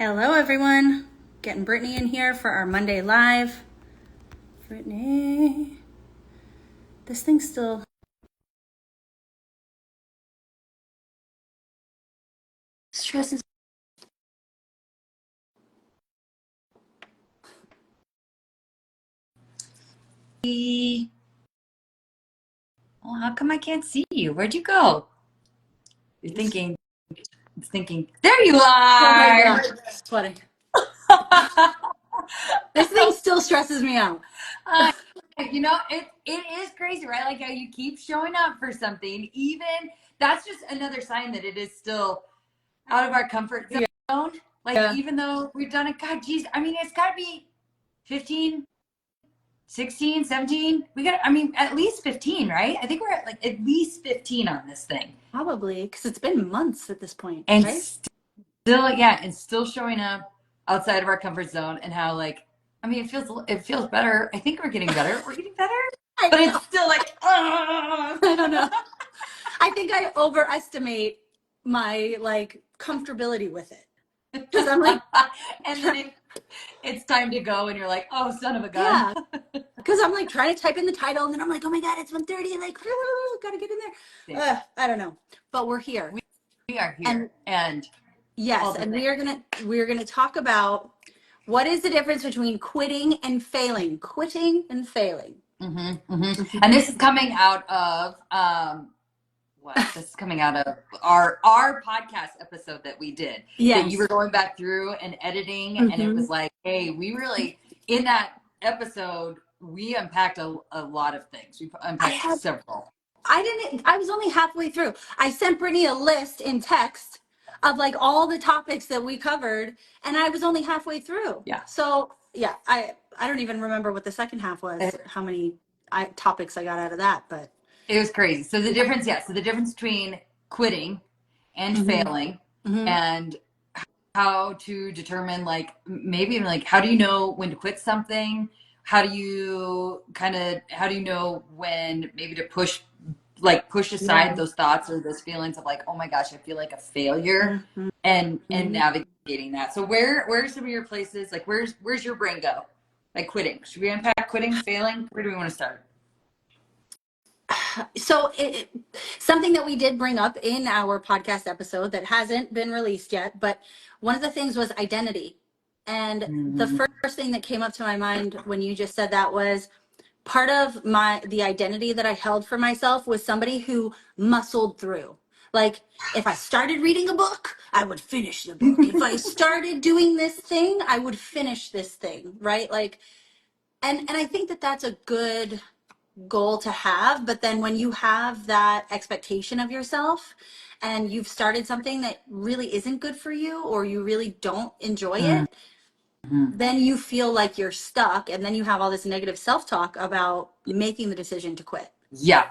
Hello, everyone. Getting Brittany in here for our Monday Live. Brittany. This thing's still... stresses. Well, how come I can't see you? Where'd you go? You're thinking, it's thinking, there you are! Oh my God, sweating. This thing still stresses me out. You know, it is crazy, right? Like how you keep showing up for something, even that's just another sign that it is still out of our comfort zone. Yeah. Like, even though we've done it, God, geez, I mean, it's got to be 15, 16, 17. At least 15, right? I think we're at like at least 15 on this thing. Probably, because it's been months at this point, And right? still showing up outside of our comfort zone, and how it feels better. I think we're getting better. We're getting better. But it's still like, I don't know. I think I overestimate my comfortability with it. Because I'm like, and then it's time to go, and you're like, oh, son of a gun. yeah. Because I'm like trying to type in the title, and then I'm like, oh my God, it's 1:30. Like, gotta get in there. I don't know, but we're here. We are here, and yes, and we're gonna talk about what is the difference between quitting and failing. Quitting and failing. And this is coming out of this is coming out of our podcast episode that we did. Yes. That you were going back through and editing, and it was like, hey, we really, in that episode, we unpacked a lot of things. We unpacked several. I was only halfway through. I sent Brittany a list in text of like all the topics that we covered, and I was only halfway through. Yeah. So yeah, I don't even remember what the second half was, how many topics I got out of that, but it was crazy. So the difference, so the difference between quitting and failing, and how to determine, like, maybe even like, how do you know when to quit something? How do you know when maybe to push aside those thoughts or those feelings of like, oh my gosh, I feel like a failure, and navigating that. So where are some of your places? Like, where's your brain go? Like quitting. Should we unpack quitting, failing? Where do we want to start? So something that we did bring up in our podcast episode that hasn't been released yet, but one of the things was identity. And the first thing that came up to my mind when you just said that was part of the identity that I held for myself was somebody who muscled through. Like, if I started reading a book, I would finish the book. If I started doing this thing, I would finish this thing, right? Like, and I think that that's a good goal to have. But then when you have that expectation of yourself and you've started something that really isn't good for you, or you really don't enjoy it, then you feel like you're stuck, and then you have all this negative self-talk about making the decision to quit. Yeah.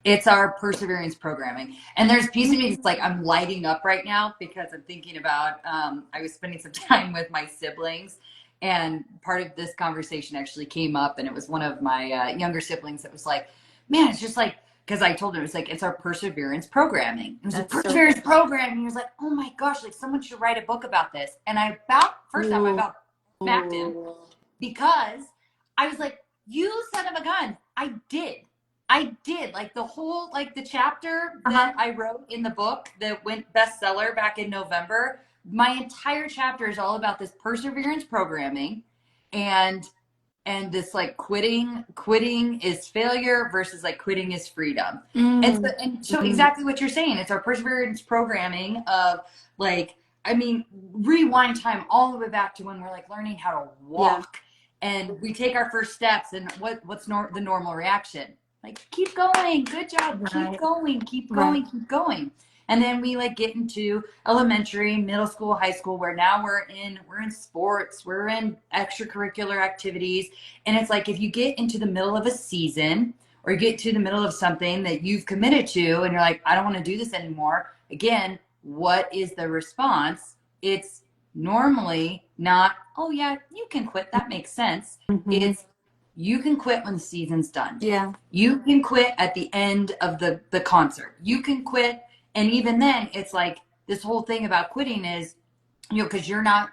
It's our perseverance programming. And there's a piece of me that's like, I'm lighting up right now because I'm thinking about, I was spending some time with my siblings, and part of this conversation actually came up, and it was one of my younger siblings that was like, man, it's just like, because I told him, it was like, it's our perseverance programming. It was like, perseverance programming. He was like, oh my gosh, like someone should write a book about this. And I about smacked him, because I was like, you son of a gun. I did like the whole, like the chapter that I wrote in the book that went bestseller back in November. My entire chapter is all about this perseverance programming, and this like quitting is failure versus like quitting is freedom. And so exactly what you're saying, it's our perseverance programming of like, rewind time all the way back to when we're like learning how to walk, and we take our first steps, and what's the normal reaction? Like, keep going, good job, keep going, keep going. And then we like get into elementary, middle school, high school, where now we're in sports, we're in extracurricular activities. And it's like, if you get into the middle of a season, or you get to the middle of something that you've committed to, and you're like, I don't want to do this anymore. Again, what is the response? It's normally not, oh yeah, you can quit, that makes sense. It's, you can quit when the season's done. Yeah. You can quit at the end of the concert. You can quit. And even then, it's like, this whole thing about quitting is, because you're not,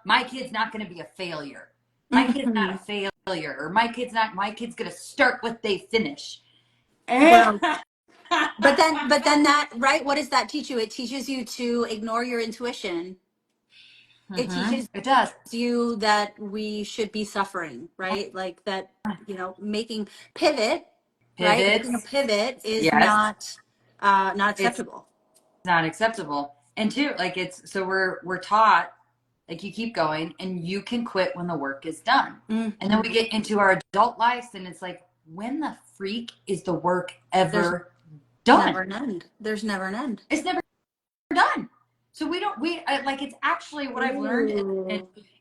my kid's not going to be a failure. My kid's not a failure, or my kid's going to start what they finish. Well, but then that, right? What does that teach you? It teaches you to ignore your intuition. It teaches It does. you that we should be suffering, right? Like that, making pivot, right? Making a Pivots. pivot is Yes. not It's acceptable. not acceptable. And two, like so we're taught, like, you keep going and you can quit when the work is done. And then we get into our adult lives and it's like, when the freak is the work ever done? Never an end. There's never an end. It's never done. So like, it's actually what I've learned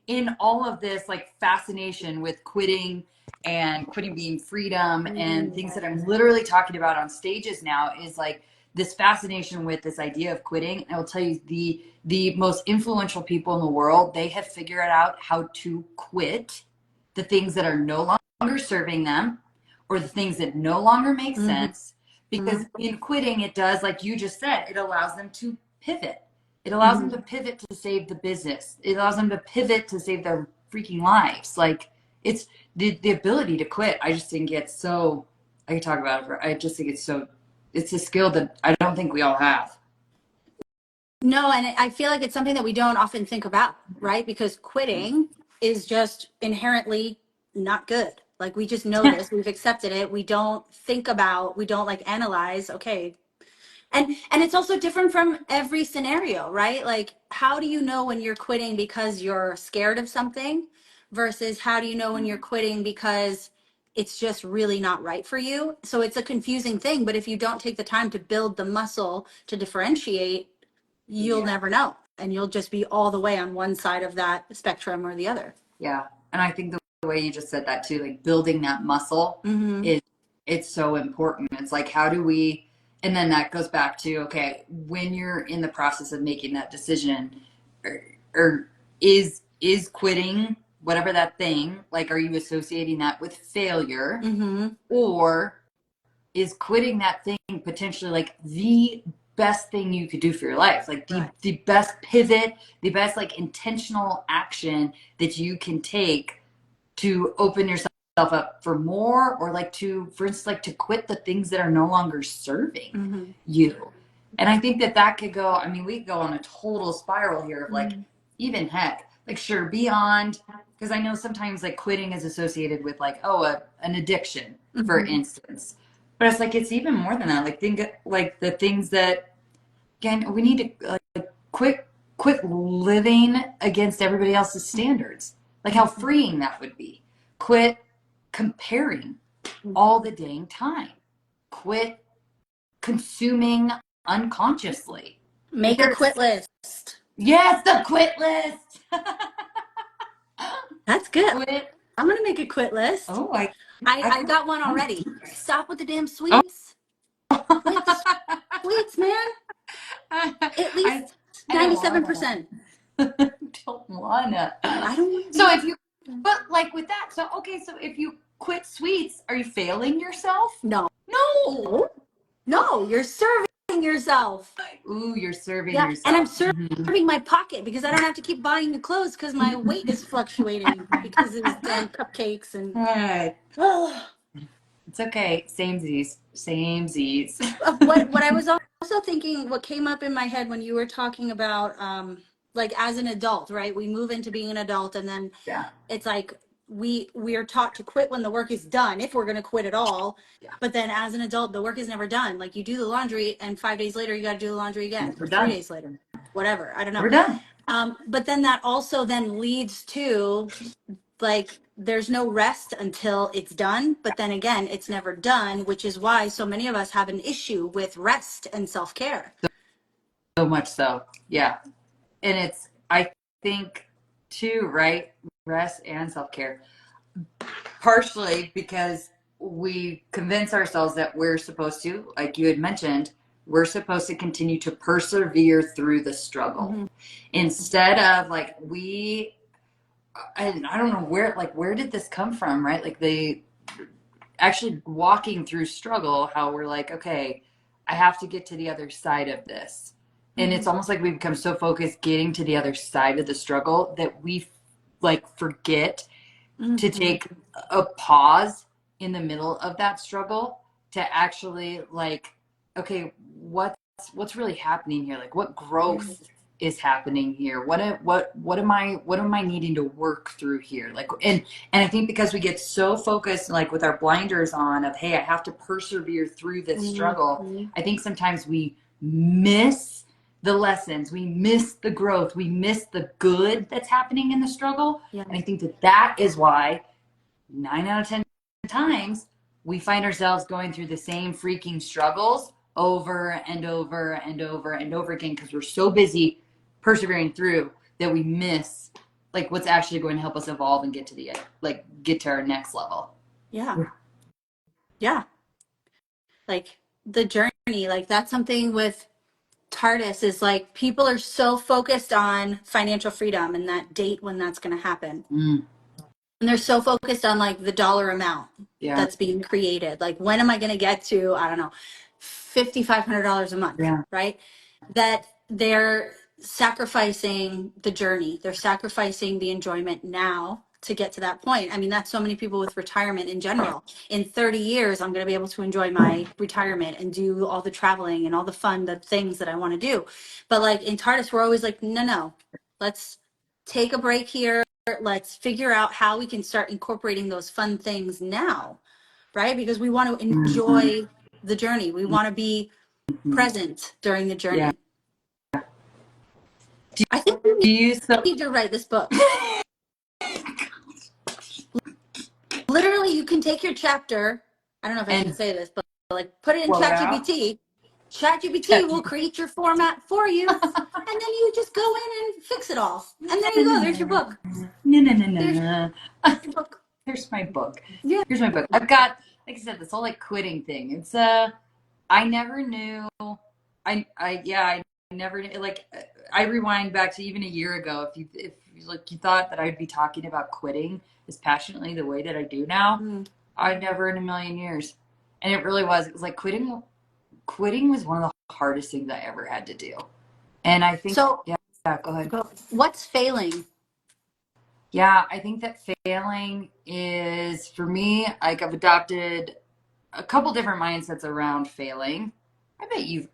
in all of this, like, fascination with quitting and quitting being freedom and things that I'm literally talking about on stages now, is like this fascination with this idea of quitting. And I will tell you, the most influential people in the world, they have figured out how to quit the things that are no longer serving them, or the things that no longer make sense. Because in quitting, it does, like you just said, it allows them to pivot. It allows them to pivot to save the business. It allows them to pivot to save their freaking lives. Like, it's the ability to quit. I just think it's so, I could talk about it. I just think it's a skill that I don't think we all have. No, and I feel like it's something that we don't often think about, right? Because quitting is just inherently not good. Like, we just know this, we've accepted it. We don't like analyze, okay. And it's also different from every scenario, right? Like, how do you know when you're quitting because you're scared of something versus how do you know when you're quitting because it's just really not right for you? So it's a confusing thing, but if you don't take the time to build the muscle to differentiate, you'll never know. And you'll just be all the way on one side of that spectrum or the other. Yeah. And I think the way you just said that too, like, building that muscle it's so important. It's like, how do we, and then that goes back to, okay, when you're in the process of making that decision, or is quitting whatever that thing, like, are you associating that with failure, or is quitting that thing potentially like the best thing you could do for your life, like the best pivot, the best, like, intentional action that you can take to open yourself up for more, or like to, for instance, like, to quit the things that are no longer serving you. And I think that could go, I mean, we could go on a total spiral here of, like, even heck, like, sure, beyond, because I know sometimes, like, quitting is associated with, like, an addiction, for instance. But it's like, it's even more than that. Like, think, like, the things that, again, we need to, like, quit living against everybody else's standards. Like, how freeing that would be. Quit comparing all the dang time. Quit consuming unconsciously. Make a quit list. Yes, the quit list. That's good. Quit. I'm gonna make a quit list. Oh, I got one already. Stop with the damn sweets. Quit the sweets, man. At least 97%. Don't wanna. I don't want to. So if you, but, like, with that, so okay, so if you quit sweets, are you failing yourself? No. No. No, you're serving yourself. Ooh, you're serving Yeah, yourself. and I'm serving my pocket because I don't have to keep buying new clothes because my weight is fluctuating because of these damn cupcakes and. All right. Oh. It's okay. Samesies. What I was also thinking, what came up in my head when you were talking about, like, as an adult, right? We move into being an adult, and then it's like we are taught to quit when the work is done, if we're going to quit at all. But then as an adult, the work is never done. Like, you do the laundry, and 5 days later, you got to do the laundry again. We're Or done. 3 days later, whatever. I don't know. We're done. But then that also then leads to, like, there's no rest until it's done, but then again, it's never done, which is why so many of us have an issue with rest and self-care. So much so. Yeah. And it's, I think, too, right? Rest and self-care. Partially because we convince ourselves that we're supposed to, like you had mentioned, we're supposed to continue to persevere through the struggle. Instead of, like, and I don't know where did this come from, right? Like, they actually walking through struggle, how we're like, okay, I have to get to the other side of this. and it's almost like we become so focused getting to the other side of the struggle that we like forget to take a pause in the middle of that struggle to actually like, okay, what's really happening here? Like what growth is happening here? What am I needing to work through here? Like and I think because we get so focused like with our blinders on of hey, I have to persevere through this struggle, I think sometimes we miss the lessons, we miss the growth, we miss the good that's happening in the struggle. And I think that is why 9 out of 10 times we find ourselves going through the same freaking struggles over and over and over and over again because we're so busy persevering through that we miss like what's actually going to help us evolve and get to the like get to our next level. Yeah. Like the journey, like that's something with TARDIS is like people are so focused on financial freedom and that date when that's going to happen. And they're so focused on like the dollar amount that's being created. Like, when am I going to get to, I don't know, $5,500 a month, right? That they're sacrificing the journey. They're sacrificing the enjoyment now to get to that point. I mean, that's so many people with retirement in general. In 30 years, I'm going to be able to enjoy my retirement and do all the traveling and all the fun, the things that I want to do. But like in TARDIS, we're always like, no, let's take a break here. Let's figure out how we can start incorporating those fun things now, right? Because we want to enjoy the journey. We want to be present during the journey. I think we need to write this book. Literally, you can take your chapter. I don't know if I should say this, but like put it in ChatGPT. ChatGPT will create your format for you, and then you just go in and fix it all. And there you go. There's your book. There's your book. Here's my book. Yeah. Here's my book. I've got, like I said, this whole like quitting thing. It's I never knew. I never knew. Like I rewind back to even a year ago. If like you thought that I'd be talking about quitting as passionately the way that I do now, I'd never in a million years. And it really was. It was like quitting. Quitting was one of the hardest things I ever had to do. And I think So. Yeah, go ahead. What's failing? Yeah, I think that failing is for me, like I've adopted a couple different mindsets around failing. I bet you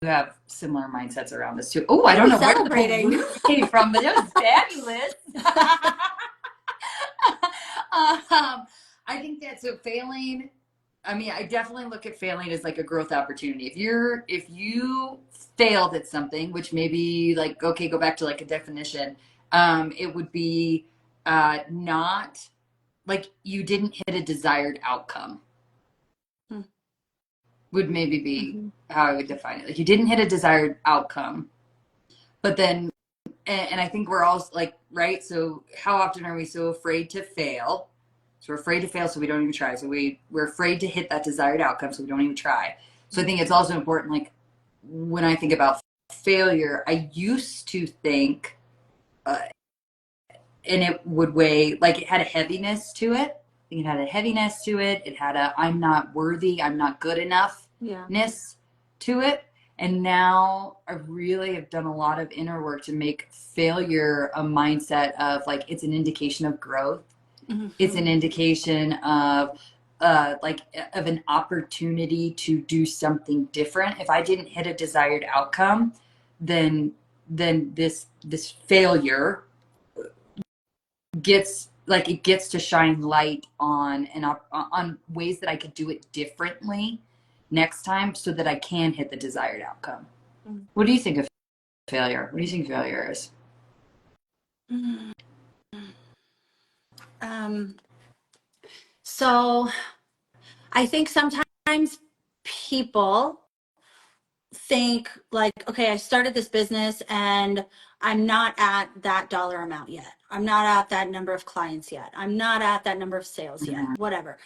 have similar mindsets around this too. Oh, I don't know where the balloon came from, but it was fabulous. I think that so failing, I mean, I definitely look at failing as like a growth opportunity. If you failed at something, which maybe like, okay, go back to like a definition, it would be not like you didn't hit a desired outcome would maybe be how I would define it. Like you didn't hit a desired outcome, but then, and I think we're all like, right? So how often are we so afraid to fail? So we're afraid to fail, so we don't even try. So we're afraid to hit that desired outcome, so we don't even try. So I think it's also important, like when I think about failure, I used to think, and it would weigh, like it had a heaviness to it. I think it had a heaviness to it. It had a I'm not worthy, I'm not good enoughness to it. And now I really have done a lot of inner work to make failure a mindset of like it's an indication of growth. It's an indication of like of an opportunity to do something different. If I didn't hit a desired outcome, then this failure gets like it gets to shine light on on ways that I could do it differently next time so that I can hit the desired outcome. What do you think of failure? What do you think failure is? So I think sometimes people think like, okay, I started this business and I'm not at that dollar amount yet. I'm not at that number of clients yet. I'm not at that number of sales yet, whatever.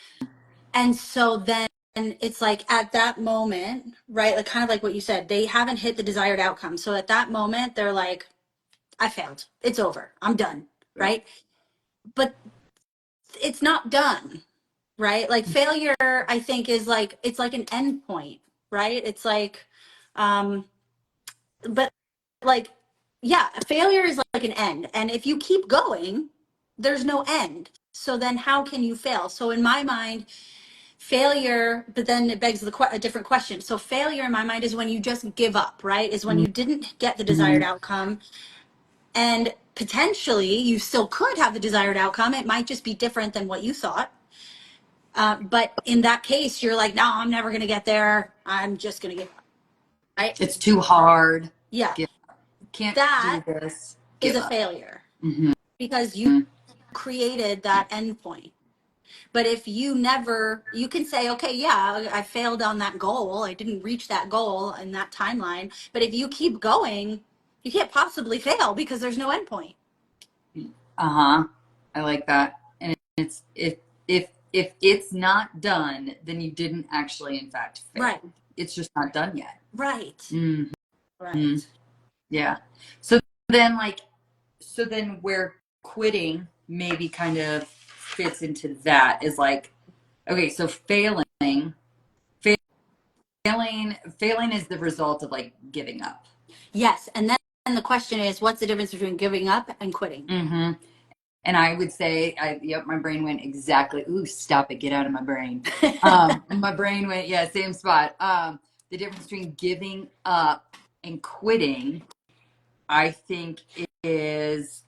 And so then it's like at that moment, right? Like kind of like what you said, they haven't hit the desired outcome. So at that moment, they're like, I failed. It's over. I'm done. Right. But it's not done. Right. Like failure, I think is like, it's like an end point, right? It's like, but like, yeah, failure is like an end. And if you keep going, there's no end. So then how can you fail? So in my mind, failure, but then it begs a different question. So failure in my mind is when you just give up, right? Is when you didn't get the desired outcome, and potentially you still could have the desired outcome. It might just be different than what you thought. But in that case, you're like, no, I'm never going to get there. I'm just going to give up, right? It's too hard. Yeah. Can't That do this. is Give a up. failure Mm-hmm. because you created that endpoint. But if you never, you can say, okay, yeah, I failed on that goal. I didn't reach that goal in that timeline. But if you keep going, you can't possibly fail because there's no endpoint. Uh-huh. I like that. And it's if it's not done, then you didn't actually in fact fail. Right. It's just not done yet. Right. Mm-hmm. Right. Yeah. So then where quitting maybe kind of fits into that is like, okay, so failing is the result of like giving up. Yes. And then the question is, what's the difference between giving up and quitting? Mm-hmm. And I would say, yep, my brain went exactly. Ooh, stop it! Get out of my brain. My brain went, yeah, same spot. The difference between giving up and quitting, I think, is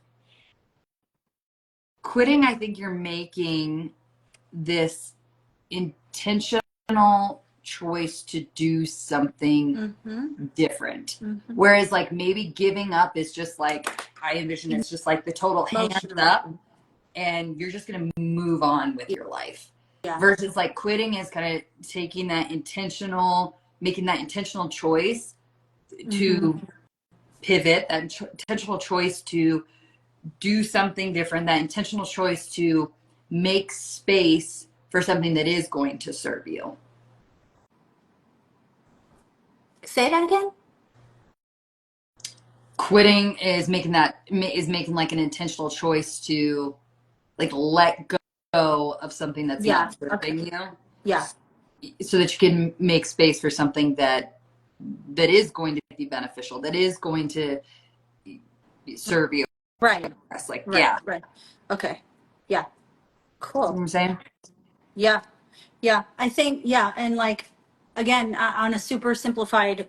quitting. I think you're making this intentional choice to do something different. Whereas, like, maybe giving up is just like, I envision it's just like the total hands up and you're just going to move on with your life. Yeah. Versus like quitting is kind of taking that making that intentional choice to pivot, that intentional choice to do something different, that intentional choice to make space for something that is going to serve you. Say that again. Quitting is making like an intentional choice to like let go of something that's not serving you. Yeah. So that you can make space for something that is going to be beneficial, that is going to serve you. Right. Like, right. yeah. Right. Okay. Yeah. Cool. You know what I'm saying? Yeah. Yeah. I think, yeah. And like, again, on a super simplified,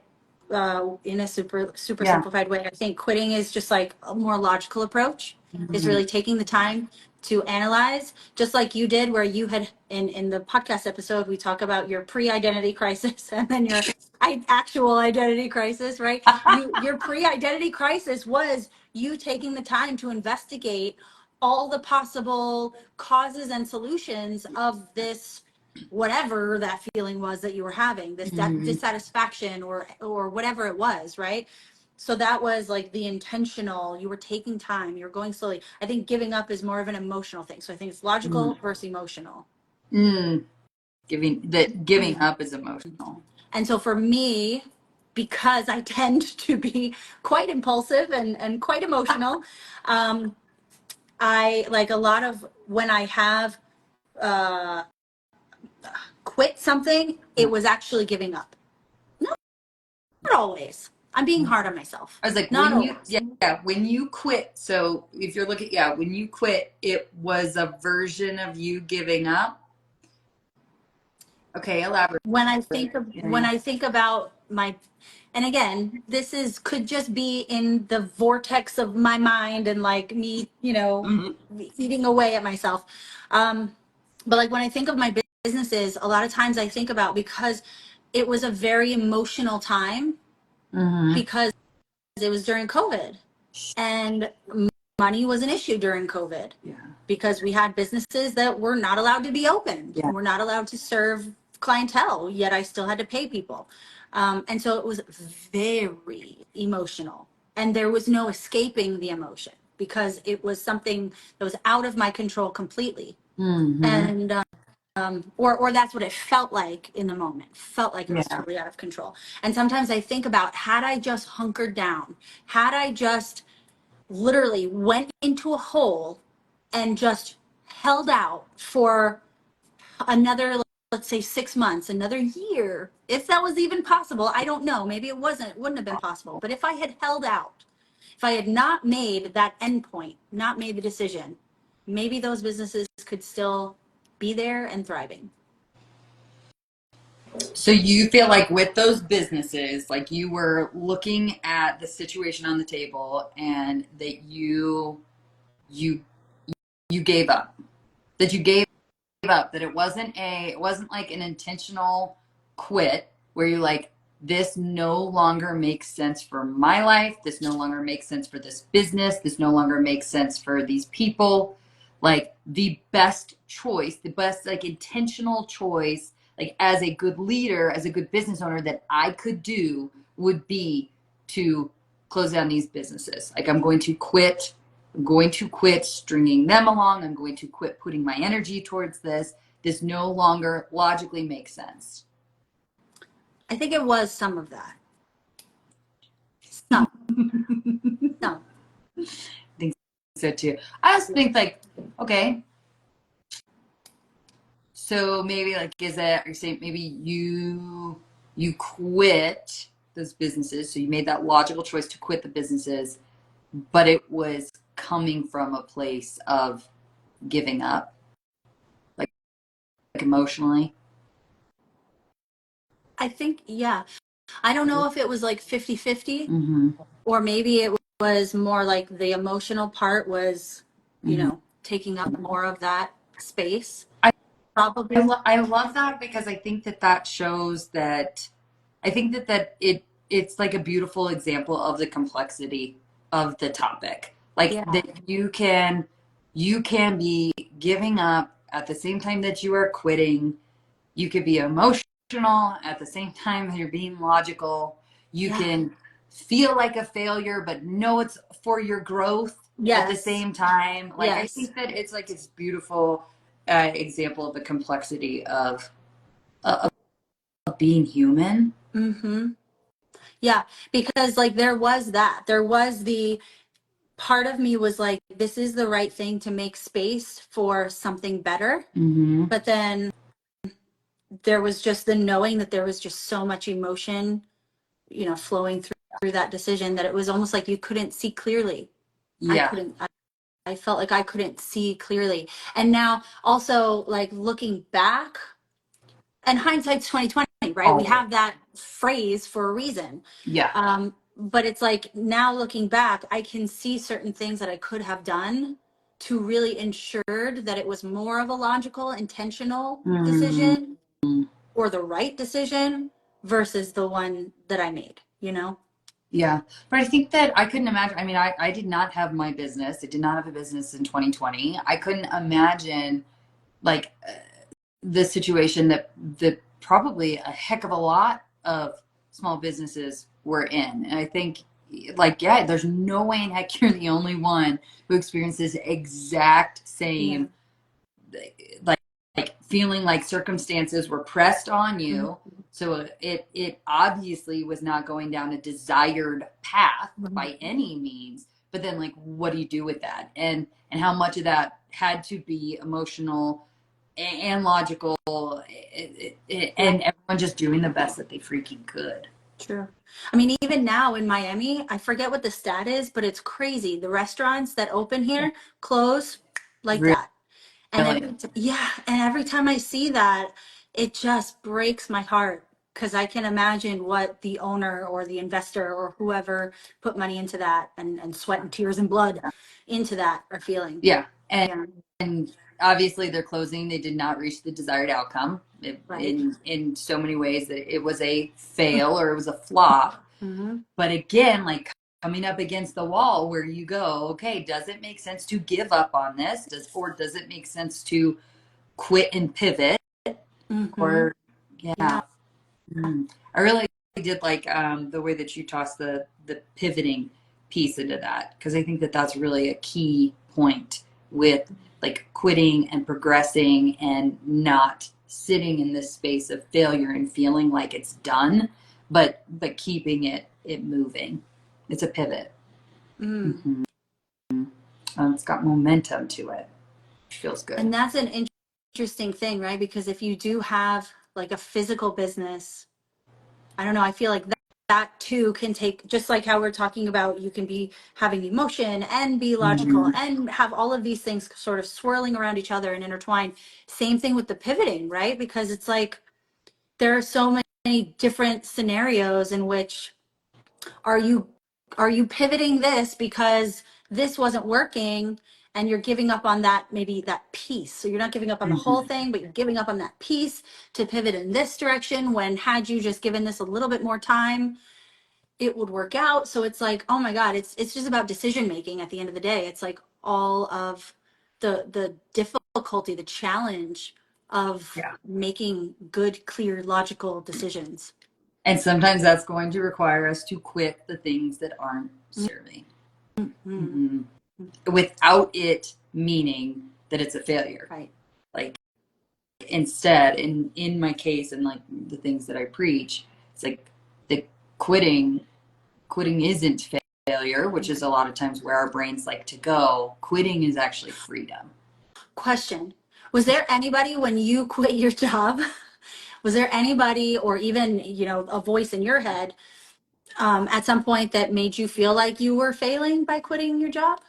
in a super simplified way, I think quitting is just like a more logical approach, is really taking the time to analyze, just like you did, where you had in the podcast episode, we talk about your pre-identity crisis and then your actual identity crisis, right? Your pre-identity crisis was you taking the time to investigate all the possible causes and solutions of this, whatever that feeling was that you were having, this dissatisfaction or whatever it was, right? So that was like the intentional, you were taking time, you're going slowly. I think giving up is more of an emotional thing. So I think it's logical versus emotional. Giving up is emotional. And so for me, because I tend to be quite impulsive and quite emotional, I like a lot of when I have quit something, it was actually giving up. Not always. I'm being hard on myself. I was like, not when you, always. when you quit. So if you're looking, when you quit, it was a version of you giving up. Okay, elaborate. When I think about my, and again, this is could just be in the vortex of my mind and like me, eating away at myself. But like when I think of my businesses, a lot of times I think about, because it was a very emotional time, because it was during COVID and money was an issue during COVID, because we had businesses that were not allowed to be open, were not allowed to serve clientele, yet I still had to pay people. And so it was very emotional, and there was no escaping the emotion because it was something that was out of my control completely. And or that's what it felt like in the moment. Felt like it was totally out of control. And sometimes I think about, had I just hunkered down, had I just literally went into a hole and just held out for another, let's say 6 months, another year, if that was even possible, I don't know, maybe wouldn't have been possible. But if I had held out, if I had not made that end point, not made the decision, maybe those businesses could still be there and thriving. So you feel like with those businesses, like you were looking at the situation on the table and that you gave up. That you gave up, that it wasn't like an intentional quit where you're like, this no longer makes sense for my life, this no longer makes sense for this business, this no longer makes sense for these people. Like the best choice, the best like intentional choice, like as a good leader, as a good business owner, that I could do would be to close down these businesses. Like I'm going to quit stringing them along. I'm going to quit putting my energy towards this. This no longer logically makes sense. I think it was some of that. Some. Some. I think so too. I also think like, okay, so maybe like is that you're saying maybe you quit those businesses, so you made that logical choice to quit the businesses, but it was coming from a place of giving up, like emotionally. I think, yeah. I don't know if it was like 50-50, Mm-hmm. or maybe it was more like the emotional part was, Mm-hmm. taking up more of that space. I Probably. I love that because I think that shows that I think it's like a beautiful example of the complexity of the topic. Like Yeah. that you can be giving up at the same time that you are quitting. You could be emotional at the same time you're being logical. You Yeah. can feel like a failure but know it's for your growth at the Yes. same time. Like I Yes. think that it's like this beautiful example of the complexity of being human. Mm-hmm. Yeah. Because like there was the part of me was like, this is the right thing to make space for something better. Mm-hmm. But then there was just the knowing that there was just so much emotion, flowing through that decision, that it was almost like you couldn't see clearly. I Yeah. couldn't, I felt like I couldn't see clearly. And now also like looking back, and hindsight's 2020, right? We Always. have that phrase for a reason. Yeah. But it's like now looking back, I can see certain things that I could have done to really ensure that it was more of a logical, intentional Mm-hmm. decision, or the right decision versus the one that I made. Yeah. But I think that I couldn't imagine. I mean, I did not have my business. I did not have a business in 2020. I couldn't imagine like the situation that probably a heck of a lot of small businesses were in. And I think like, yeah, there's no way in heck you're the only one who experiences the exact Yeah. same like feeling like circumstances were pressed on you, Mhm. so it obviously was not going down a desired path Mhm. by any means, but then like what do you do with that, and how much of that had to be emotional and logical, Yeah. and everyone just doing the best that they freaking could. True. I mean, even now in Miami, I forget what the stat is, but it's crazy. The restaurants that open here close like Really. that. And yeah, and every time I see that, it just breaks my heart, because I can imagine what the owner or the investor or whoever put money into that, and sweat and tears and blood into that, are feeling. Yeah, Yeah. and obviously they're closing. They did not reach the desired outcome Right. in so many ways that it was a fail or it was a flop. Mm-hmm. But again, like coming up against the wall where you go, okay, does it make sense to give up on this? Does it make sense to quit and pivot? Mm-hmm. Or yeah. Yeah. I really did like the way that you tossed the pivoting piece into that, because I think that that's really a key point with like quitting and progressing and not sitting in this space of failure and feeling like it's done, but keeping it moving. It's a pivot. Mm. Mm-hmm. It's got momentum to it. Feels good. And that's an interesting thing, right? Because if you do have like a physical business, I don't know, I feel like that too can take, just like how we're talking about, you can be having emotion and be logical and have all of these things sort of swirling around each other and intertwined. Same thing with the pivoting, right? Because it's like there are so many different scenarios in which are you pivoting this because this wasn't working and you're giving up on that, maybe that piece. So you're not giving up on the whole thing, but you're giving up on that piece to pivot in this direction, when had you just given this a little bit more time, it would work out. So it's like, oh my God, it's just about decision making at the end of the day. It's like all of the difficulty, the challenge of making good, clear, logical decisions. And sometimes that's going to require us to quit the things that aren't serving. Without it meaning that it's a failure. Right. Like, instead, in my case, and like the things that I preach, it's like the quitting isn't failure, which is a lot of times where our brains like to go. Quitting is actually freedom. Question. Was there anybody when you quit your job, was there anybody, or even, a voice in your head at some point that made you feel like you were failing by quitting your job?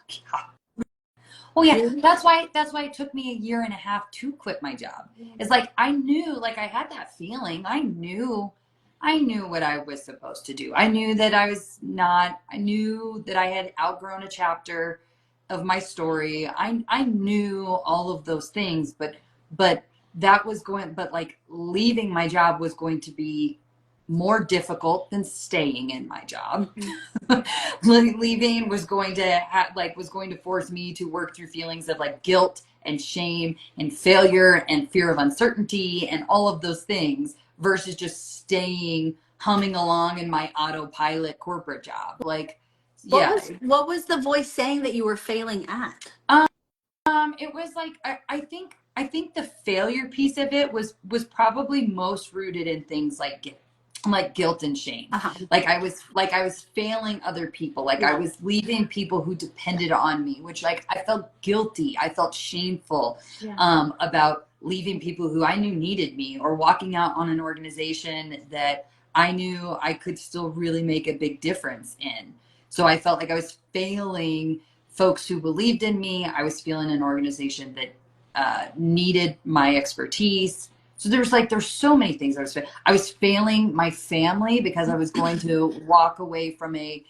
Oh yeah, Really? that's why it took me 1.5 years to quit my job. It's like I knew, like I had that feeling. I knew what I was supposed to do. I knew that I knew that I had outgrown a chapter of my story. I knew all of those things, but like leaving my job was going to be more difficult than staying in my job. Leaving was going to force me to work through feelings of like guilt and shame and failure and fear of uncertainty and all of those things, versus just staying humming along in my autopilot corporate job. Like, yeah. What was the voice saying that you were failing at? It was like I think the failure piece of it was probably most rooted in things like guilt and shame. Like I was failing other people. Like I was leaving people who depended on me, which like I felt guilty. I felt shameful about leaving people who I knew needed me, or walking out on an organization that I knew I could still really make a big difference in. So I felt like I was failing folks who believed in me. I was feeling an organization that needed my expertise. So there's so many things I was failing my family because I was going to walk away from a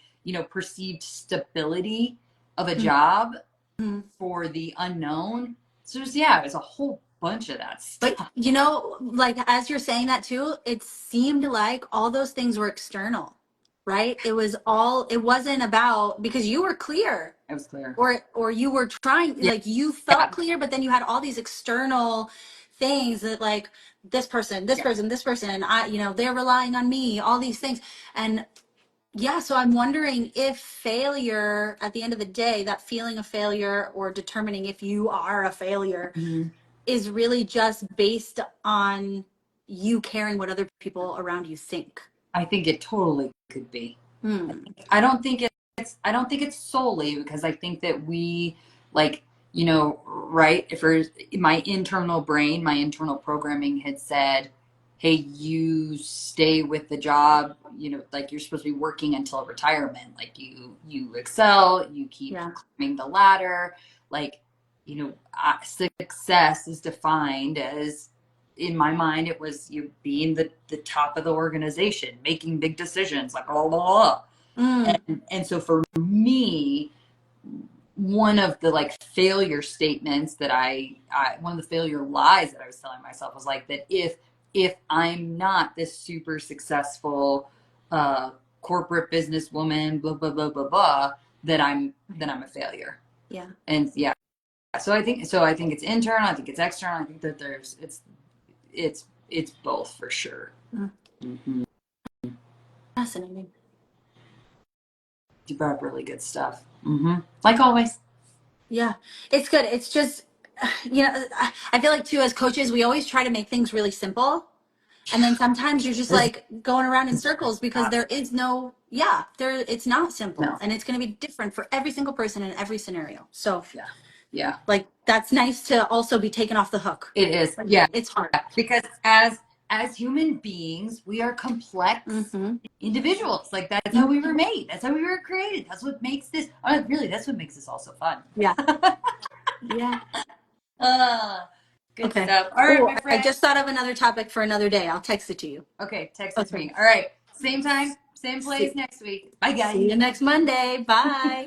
perceived stability of a job for the unknown. So it was a whole bunch of that stuff. But like as you're saying that too, it seemed like all those things were external, right? It wasn't about, because you were clear. I was clear. Or you were trying, like you felt clear, but then you had all these external things that like this person, this person, they're relying on me, all these things. And so I'm wondering if failure at the end of the day, that feeling of failure or determining if you are a failure is really just based on you caring what other people around you think. I think it totally could be. I don't think it's solely, because I think that we right, if my internal brain, my internal programming had said, hey, you stay with the job, like you're supposed to be working until retirement, like you excel, you keep climbing the ladder, like success is defined as, in my mind, it was you being the top of the organization, making big decisions, like blah, blah, blah. And so for me, one of the like failure statements that one of the failure lies that I was telling myself was like that if I'm not this super successful corporate businesswoman, blah blah blah blah blah, then I'm a failure. Yeah. And so I think it's internal, I think it's external, I think that it's both for sure. Fascinating. You brought up really good stuff. Like always. Yeah, it's good. It's just, I feel like too, as coaches, we always try to make things really simple. And then sometimes you're just like going around in circles because there is no, it's not simple. No. And it's going to be different for every single person in every scenario. So Yeah. Like that's nice to also be taken off the hook. It is. Like, Yeah. it's hard. Because as human beings, we are complex individuals. Like that's how we were made. That's how we were created. That's what makes this really that's what makes this all so fun. Yeah. Yeah. Good Okay. stuff. All right, Oh, my I friend. just thought of another topic for another day. I'll text it to you. Okay, text it to Okay. me. All right. Same time, same place See, next week. Bye guys. see you next Monday. Bye.